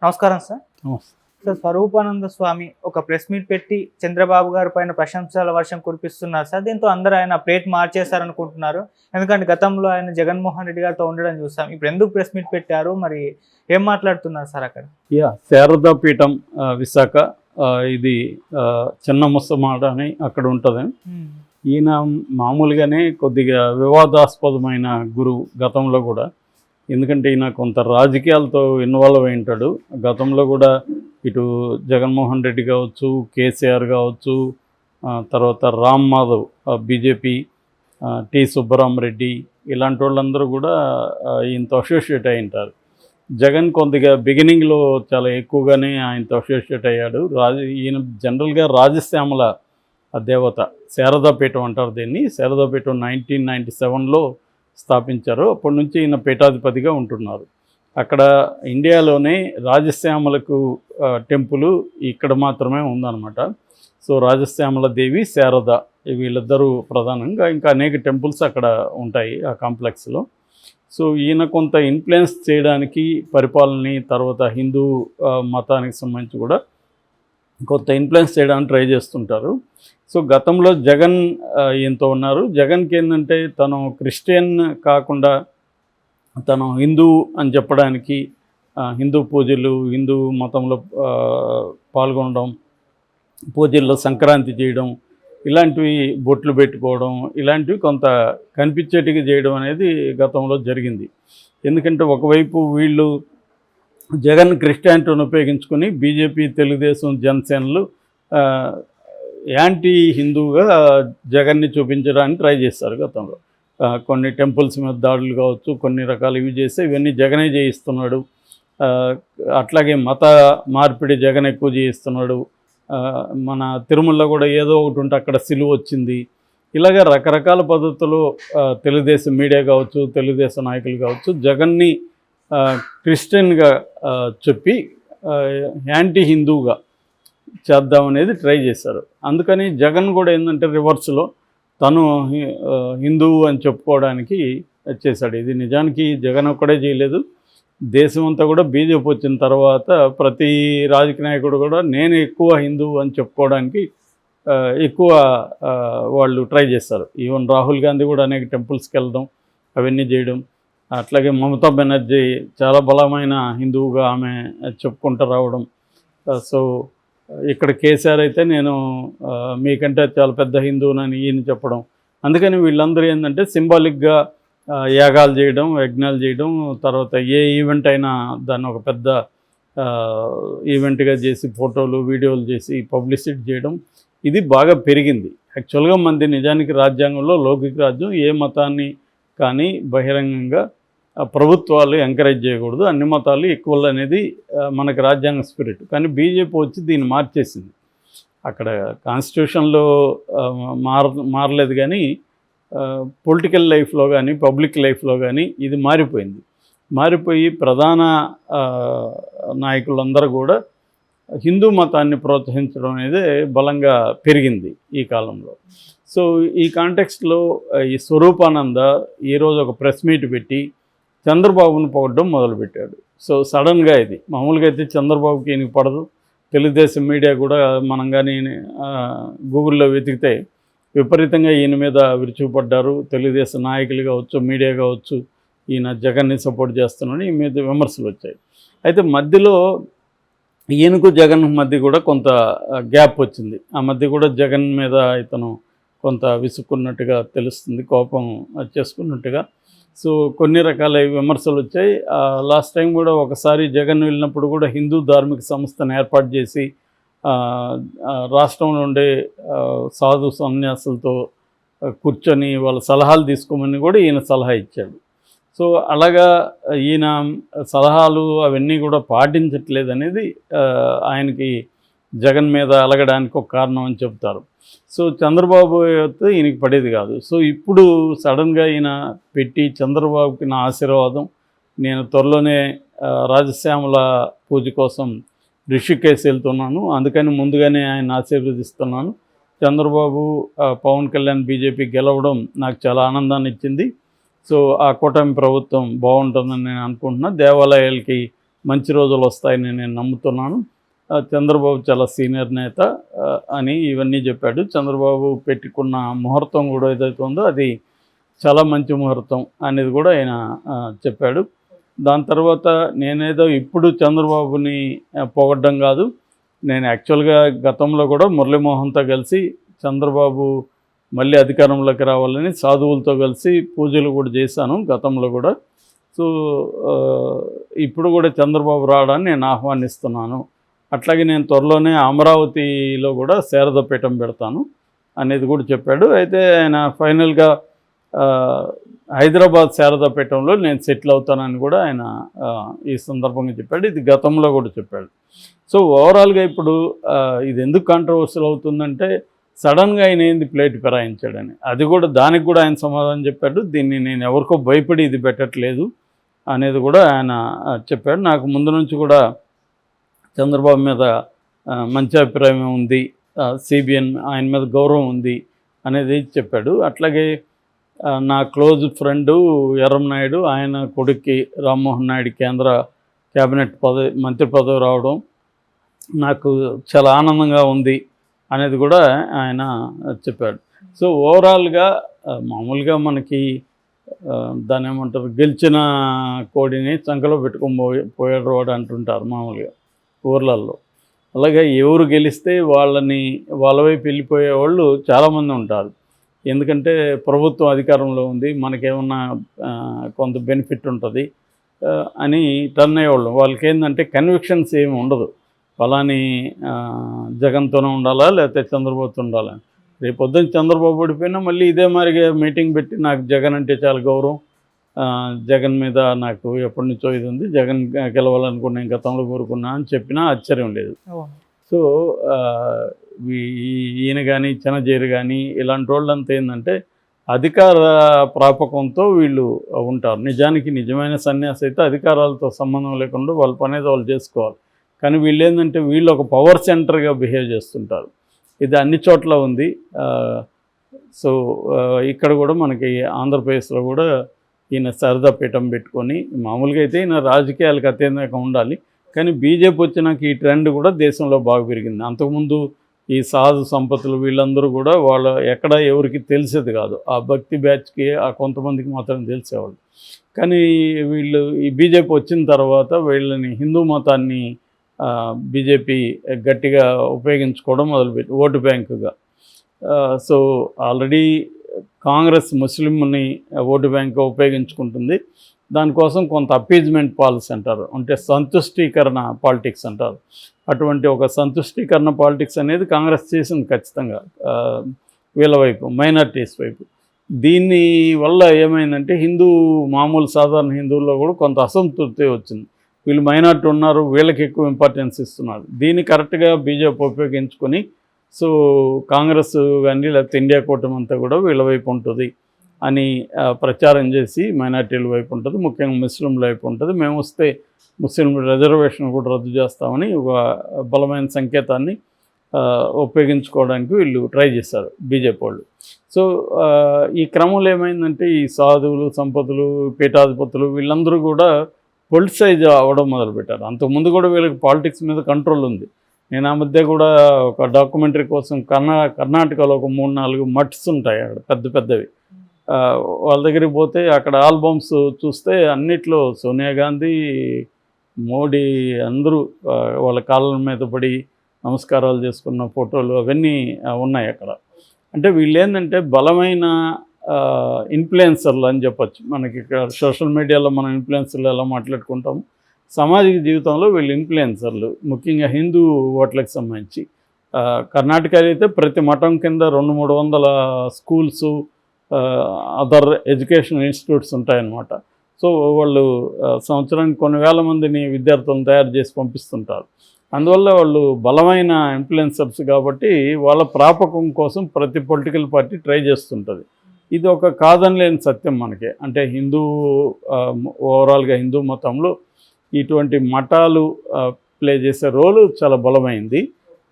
నమస్కారం సార్. నమస్తే. సార్, స్వరూపానంద స్వామి ఒక ప్రెస్ మీట్ పెట్టి చంద్రబాబు గారి పైన ప్రశంసల వర్షం కురిపిస్తున్నారు సార్. దీంతో అందరూ ఆయన ప్లేట్ మార్చేశారనుకుంటున్నారు. ఎందుకంటే గతంలో ఆయన జగన్మోహన్ రెడ్డి గారితో ఉండడం చూసాం. ఇప్పుడు ఎందుకు ప్రెస్ మీట్ పెట్టారు, మరి ఏం మాట్లాడుతున్నారు సార్ అక్కడ? శారదా పీఠం విశాఖ, ఇది చిన్న ముసమాడ అని అక్కడ ఉంటుంది. ఈయన మామూలుగానే కొద్దిగా వివాదాస్పదమైన గురువు గతంలో కూడా. ఎందుకంటే ఈయన కొంత రాజకీయాలతో ఇన్వాల్వ్ అయి ఉంటాడు. గతంలో కూడా ఇటు జగన్మోహన్ రెడ్డి కావచ్చు, కేసీఆర్ కావచ్చు, తర్వాత రామ్ మాధవ్ బీజేపీ, టి సుబ్బరామరెడ్డి, ఇలాంటి వాళ్ళందరూ కూడా ఈయనతో అసోసియేట్ అయి ఉంటారు. జగన్ కొద్దిగా బిగినింగ్లో చాలా ఎక్కువగానే ఆయనతో అసోసియేట్ అయ్యాడు. ఈయన జనరల్గా రాజశ్యామల దేవత, శారదాపీఠం అంటారు దీన్ని. శారదాపీఠం 1997లో స్థాపించారు. అప్పటి నుంచి ఈయన పీఠాధిపతిగా ఉంటున్నారు. అక్కడ ఇండియాలోనే రాజశ్యామలకు టెంపుల్ ఇక్కడ మాత్రమే ఉందన్నమాట. సో రాజశ్యామల దేవి, శారద, వీళ్ళిద్దరూ ప్రధానంగా, ఇంకా అనేక టెంపుల్స్ అక్కడ ఉంటాయి ఆ కాంప్లెక్స్లో. సో ఈయన కొంత ఇన్ఫ్లుయెన్స్ చేయడానికి పరిపాలనని, తర్వాత హిందూ మతానికి సంబంధించి కూడా కొంత ఇన్ఫ్లుయెన్స్ చేయడానికి ట్రై చేస్తుంటారు. సో గతంలో జగన్ ఈయనతో ఉన్నారు. జగన్కి ఏంటంటే తను క్రిస్టియన్ కాకుండా తను హిందూ అని చెప్పడానికి, హిందూ పూజలు, హిందూ మతంలో పాల్గొనడం, పూజల్లో సంక్రాంతి చేయడం, ఇలాంటివి బొట్లు పెట్టుకోవడం, ఇలాంటివి కొంత కనిపించేట్టుగా చేయడం అనేది గతంలో జరిగింది. ఎందుకంటే ఒకవైపు వీళ్ళు జగన్ క్రిస్టియానిటీని ఉపయోగించుకొని బీజేపీ, తెలుగుదేశం, జనసేనలు యాంటీ హిందూగా జగన్ని చూపించడానికి ట్రై చేస్తారు గతంలో. కొన్ని టెంపుల్స్ మీద దాడులు కావచ్చు, కొన్ని రకాలు ఇవి చేస్తే ఇవన్నీ జగనే చేయిస్తున్నాడు. అట్లాగే మత మార్పిడి జగన్ ఎక్కువ చేయిస్తున్నాడు. మన తిరుమలలో కూడా ఏదో ఒకటి ఉంటే అక్కడ సిలువ వచ్చింది. ఇలాగ రకరకాల పద్ధతులు తెలుగుదేశం మీడియా కావచ్చు, తెలుగుదేశం నాయకులు కావచ్చు, జగన్ని క్రిస్టియన్గా చెప్పి యాంటీ హిందూగా చేద్దామనేది ట్రై చేశారు. అందుకని జగన్ కూడా ఏంటంటే రివర్స్లో తను హిందువు అని చెప్పుకోవడానికి చేశాడు. ఇది నిజానికి జగన్ ఒక్కడే చేయలేదు. దేశం అంతా కూడా బీజేపీ వచ్చిన తర్వాత ప్రతి రాజకీయ నాయకుడు కూడా నేను ఎక్కువ హిందువు అని చెప్పుకోవడానికి ఎక్కువ వాళ్ళు ట్రై చేస్తారు. ఈవెన్ రాహుల్ గాంధీ కూడా అనేక టెంపుల్స్కి వెళ్ళడం, అవన్నీ చేయడం. అట్లాగే మమతా బెనర్జీ చాలా బలమైన హిందువుగా ఆమె చెప్పుకుంటూ రావడం. సో ఇక్కడ కేసీఆర్ అయితే నేను మీకంటే చాలా పెద్ద హిందువునని ఈయన చెప్పడం. అందుకని వీళ్ళందరూ ఏంటంటే సింబాలిక్గా యాగాలు చేయడం, యజ్ఞాలు చేయడం, తర్వాత ఏ ఈవెంట్ అయినా దాన్ని ఒక పెద్ద ఈవెంట్గా చేసి ఫోటోలు, వీడియోలు చేసి పబ్లిసిటీ చేయడం, ఇది బాగా పెరిగింది. యాక్చువల్గా మనది నిజానికి రాజ్యాంగంలో లౌకిక రాజ్యం, ఏ మతాన్ని కానీ బహిరంగంగా ప్రభుత్వాలు ఎంకరేజ్ చేయకూడదు, అన్ని మతాలు ఈక్వల్ అనేది మనకి రాజ్యాంగ స్పిరిట్. కానీ బీజేపీ వచ్చి దీన్ని మార్చేసింది. అక్కడ కాన్స్టిట్యూషన్లో మారలేదు, కానీ పొలిటికల్ లైఫ్లో కానీ పబ్లిక్ లైఫ్లో కానీ ఇది మారిపోయింది. మారిపోయి ప్రధాన నాయకులందరూ కూడా హిందూ మతాన్ని ప్రోత్సహించడం అనేది బలంగా పెరిగింది ఈ కాలంలో. సో ఈ కాంటెక్స్ట్లో ఈ స్వరూపానంద ఈరోజు ఒక ప్రెస్ మీట్ పెట్టి చంద్రబాబును పొగడ్డం మొదలుపెట్టాడు. సో సడన్గా ఇది మామూలుగా అయితే చంద్రబాబుకి ఈయనకి పడదు. తెలుగుదేశం మీడియా కూడా మనం కానీ గూగుల్లో వెతికితే విపరీతంగా ఈయన మీద విరుచుకుపడ్డారు. తెలుగుదేశం నాయకులు కావచ్చు, మీడియా కావచ్చు, ఈయన జగన్ని సపోర్ట్ చేస్తున్నాడని ఈయన మీద విమర్శలు వచ్చాయి. అయితే మధ్యలో ఈయనకు జగన్ మధ్య కూడా కొంత గ్యాప్ వచ్చింది. ఆ మధ్య కూడా జగన్ మీద ఇతను కొంత విసుక్కున్నట్టుగా తెలుస్తుంది, కోపం చేసుకున్నట్టుగా. సో కొన్ని రకాల విమర్శలు వచ్చాయి. లాస్ట్ టైం కూడా ఒకసారి జగన్ వెళ్ళినప్పుడు కూడా హిందూ ధార్మిక సంస్థను ఏర్పాటు చేసి రాష్ట్రంలో ఉండే సాధు సన్యాసులతో కూర్చొని వాళ్ళ సలహాలు తీసుకోమని కూడా ఈయన సలహా ఇచ్చాడు. సో అలాగా ఈయన సలహాలు అవన్నీ కూడా పాటించట్లేదు అనేది ఆయనకి జగన్ మీద అలగడానికి ఒక కారణం అని చెప్తారు. సో చంద్రబాబు అయితే ఈయనకి పడేది కాదు. సో ఇప్పుడు సడన్గా ఈయన పెట్టి చంద్రబాబుకి నా ఆశీర్వాదం, నేను త్వరలోనే రాజశ్యామల పూజ కోసం రిషికేశ్ వెళ్తున్నాను, అందుకని ముందుగానే ఆయన ఆశీర్వదిస్తున్నాను. చంద్రబాబు, పవన్ కళ్యాణ్ బీజేపీ గెలవడం నాకు చాలా ఆనందాన్ని ఇచ్చింది. సో ఆ కూటమి ప్రభుత్వం బాగుంటుందని నేను అనుకుంటున్నా. దేవాలయాలకి మంచి రోజులు వస్తాయని నేను నమ్ముతున్నాను. చంద్రబాబు చాలా సీనియర్ నేత అని ఇవన్నీ చెప్పాడు. చంద్రబాబు పెట్టుకున్న ముహూర్తం కూడా ఏదైతే ఉందో అది చాలా మంచి ముహూర్తం అనేది కూడా ఆయన చెప్పాడు. దాని తర్వాత నేనేదో ఇప్పుడు చంద్రబాబుని పొగడ్డం కాదు, నేను యాక్చువల్గా గతంలో కూడా మురళీమోహన్తో కలిసి చంద్రబాబు మళ్ళీ అధికారంలోకి రావాలని సాధువులతో కలిసి పూజలు కూడా చేశాను గతంలో కూడా. సో ఇప్పుడు కూడా చంద్రబాబు రావడాన్ని నేను ఆహ్వానిస్తున్నాను. అట్లాగే నేను త్వరలోనే అమరావతిలో కూడా శారదాపీఠం పెడతాను అనేది కూడా చెప్పాడు. అయితే ఆయన ఫైనల్గా హైదరాబాద్ శారదాపీఠంలో నేను సెటిల్ అవుతానని కూడా ఆయన ఈ సందర్భంగా చెప్పాడు. ఇది గతంలో కూడా చెప్పాడు. సో ఓవరాల్గా ఇప్పుడు ఇది ఎందుకు కాంట్రవర్షియల్ అవుతుందంటే సడన్గా ఆయన ఏంది ప్లేట్ ఫిరాయించాడని, అది కూడా దానికి కూడా ఆయన సమాధానం చెప్పాడు. దీన్ని నేను ఎవరికో భయపడి ఇది పెట్టట్లేదు అనేది కూడా ఆయన చెప్పాడు. నాకు ముందు నుంచి కూడా చంద్రబాబు మీద మంచి అభిప్రాయం ఉంది, సిబిఎన్ ఆయన మీద గౌరవం ఉంది అనేది చెప్పాడు. అట్లాగే నా క్లోజ్ ఫ్రెండు ఎర్రంనాయుడు, ఆయన కొడుక్కి రామ్మోహన్ నాయుడు కేంద్ర క్యాబినెట్ మంత్రి పదవి రావడం నాకు చాలా ఆనందంగా ఉంది అనేది కూడా ఆయన చెప్పాడు. సో ఓవరాల్గా మామూలుగా మనకి దాన్ని ఏమంటారు, గెలిచిన కోడిని చంకలో పెట్టుకొని పోయాడు వాడు అంటుంటారు మామూలుగా ఊర్లల్లో. అలాగే ఎవరు గెలిస్తే వాళ్ళ వైపు వెళ్ళిపోయే వాళ్ళు చాలామంది ఉంటారు. ఎందుకంటే ప్రభుత్వం అధికారంలో ఉంది, మనకేమన్నా కొంత బెనిఫిట్ ఉంటుంది అని టర్న్ అయ్యేవాళ్ళు. వాళ్ళకి ఏంటంటే కన్విక్షన్స్ ఏమి ఉండదు, ఫలాని జగన్తోనే ఉండాలా లేకపోతే చంద్రబాబుతో ఉండాలా. రేపు పొద్దున్న చంద్రబాబు ఓడిపోయినా మళ్ళీ ఇదే మాదిరిగా మీటింగ్ పెట్టి నాకు జగన్ అంటే చాలా గౌరవం, జగన్ మీద నాకు ఎప్పటి నుంచో ఇది ఉంది, జగన్ గెలవాలనుకున్నా నేను గతంలో కోరుకున్నా అని చెప్పినా ఆశ్చర్యం లేదు. సో ఈయన కానీ చిన్నజీరు కానీ ఇలాంటి వాళ్ళంతా ఏంటంటే అధికార ప్రాపకంతో వీళ్ళు ఉంటారు. నిజానికి నిజమైన సన్యాసి అయితే అధికారాలతో సంబంధం లేకుండా వాళ్ళ పని ఏదో వాళ్ళు చేసుకోవాలి. కానీ వీళ్ళు ఏంటంటే వీళ్ళు ఒక పవర్ సెంటర్గా బిహేవ్ చేస్తుంటారు. ఇది అన్ని చోట్ల ఉంది. సో ఇక్కడ కూడా మనకి ఆంధ్రప్రదేశ్లో కూడా ఈయన శారదాపీఠం పెట్టుకొని, మామూలుగా అయితే ఈయన రాజకీయాలకు అత్యంతంగా ఉండాలి, కానీ బీజేపీ వచ్చినాక ఈ ట్రెండ్ కూడా దేశంలో బాగా పెరిగింది. అంతకుముందు ఈ సాధు సంపత్తులు వీళ్ళందరూ కూడా వాళ్ళ ఎక్కడ ఎవరికి తెలిసేది కాదు, ఆ భక్తి బ్యాచ్కి ఆ కొంతమందికి మాత్రం తెలిసేవాళ్ళు. కానీ వీళ్ళు ఈ బీజేపీ వచ్చిన తర్వాత వీళ్ళని హిందూ మతాన్ని బీజేపీ గట్టిగా ఉపయోగించుకోవడం మొదలుపెట్టి ఓటు బ్యాంకుగా. సో ఆల్రెడీ కాంగ్రెస్ ముస్లింని ఓటు బ్యాంకుగా ఉపయోగించుకుంటుంది. దానికోసం కొంత అపీజ్మెంట్ పాలసీ అంటారు, అంటే సంతుష్టీకరణ పాలిటిక్స్ అంటారు. అటువంటి ఒక సంతుష్టీకరణ పాలిటిక్స్ అనేది కాంగ్రెస్ చేసింది ఖచ్చితంగా వీళ్ళ వైపు, మైనారిటీస్ వైపు. దీని వల్ల ఏమైందంటే మామూలు సాధారణ హిందువుల్లో కూడా కొంత అసంతృప్తి వచ్చింది. వీళ్ళు మైనారిటీ ఉన్నారు, వీళ్ళకి ఎక్కువ ఇంపార్టెన్స్ ఇస్తున్నారు. దీన్ని కరెక్ట్గా బీజేపీ ఉపయోగించుకొని సో కాంగ్రెస్ కానీ లేకపోతే ఇండియా కూటమి అంతా కూడా వీళ్ళ వైపు ఉంటుంది అని ప్రచారం చేసి మైనారిటీల వైపు ఉంటుంది, ముఖ్యంగా ముస్లింల వైపు ఉంటుంది. మేము వస్తే ముస్లిం రిజర్వేషన్ కూడా రద్దు చేస్తామని ఒక బలమైన సంకేతాన్ని ఉపయోగించుకోవడానికి వీళ్ళు ట్రై చేశారు బీజేపీ వాళ్ళు. సో ఈ క్రమంలో ఏమైందంటే ఈ సాధువులు, సంపతులు, పీఠాధిపతులు వీళ్ళందరూ కూడా పొలిటిసైజ్ అవ్వడం మొదలుపెట్టారు. అంతకుముందు కూడా వీళ్ళకి పాలిటిక్స్ మీద కంట్రోల్ ఉంది. నేను ఆ మధ్య కూడా ఒక డాక్యుమెంటరీ కోసం కర్ణాటకలో ఒక 3-4 మఠ్స్ ఉంటాయి అక్కడ పెద్ద పెద్దవి. వాళ్ళ దగ్గరికి పోతే అక్కడ ఆల్బమ్స్ చూస్తే అన్నిట్లో సోనియా గాంధీ, మోడీ అందరూ వాళ్ళ కాళ్ళ మీద పడి నమస్కారాలు చేసుకున్న ఫోటోలు అవన్నీ ఉన్నాయి అక్కడ. అంటే వీళ్ళు ఏంటంటే బలమైన ఇన్ఫ్లుయెన్సర్లు అని చెప్పచ్చు. మనకి ఇక్కడ సోషల్ మీడియాలో మనం ఇన్ఫ్లుయెన్సర్లు ఎలా మాట్లాడుకుంటాము, సామాజిక జీవితంలో వీళ్ళు ఇన్ఫ్లుయెన్సర్లు, ముఖ్యంగా హిందూ ఓట్లకు సంబంధించి. కర్ణాటకలో అయితే ప్రతి మఠం కింద 200-300 స్కూల్స్, అదర్ ఎడ్యుకేషన్ ఇన్స్టిట్యూట్స్ ఉంటాయన్నమాట. సో వాళ్ళు సంవత్సరానికి కొన్ని వేల మందిని విద్యార్థులను తయారు చేసి పంపిస్తుంటారు. అందువల్ల వాళ్ళు బలమైన ఇన్ఫ్లుయెన్సర్స్ కాబట్టి వాళ్ళ ప్రాపకం కోసం ప్రతి పొలిటికల్ పార్టీ ట్రై చేస్తుంటుంది. ఇది ఒక కాదనలేని సత్యం మనకి. అంటే ఓవరాల్గా హిందూ మతంలో ఇటువంటి మఠాలు ప్లే చేసే రోలు చాలా బలమైంది.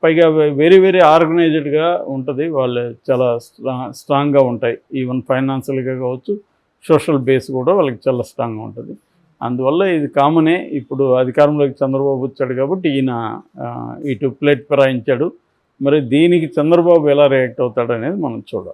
పైగా వెరీ వెరీ ఆర్గనైజ్డ్గా ఉంటుంది, వాళ్ళు చాలా స్ట్రాంగ్గా ఉంటాయి. ఈవెన్ ఫైనాన్షియల్గా కావచ్చు, సోషల్ బేస్ కూడా వాళ్ళకి చాలా స్ట్రాంగ్గా ఉంటుంది. అందువల్ల ఇది కామనే. ఇప్పుడు అధికారంలోకి చంద్రబాబు వచ్చాడు కాబట్టి ఈయన ఇటు ప్లేట్ ఫిరాయించాడు. మరి దీనికి చంద్రబాబు ఎలా రియాక్ట్ అవుతాడనేది మనం చూడాలి.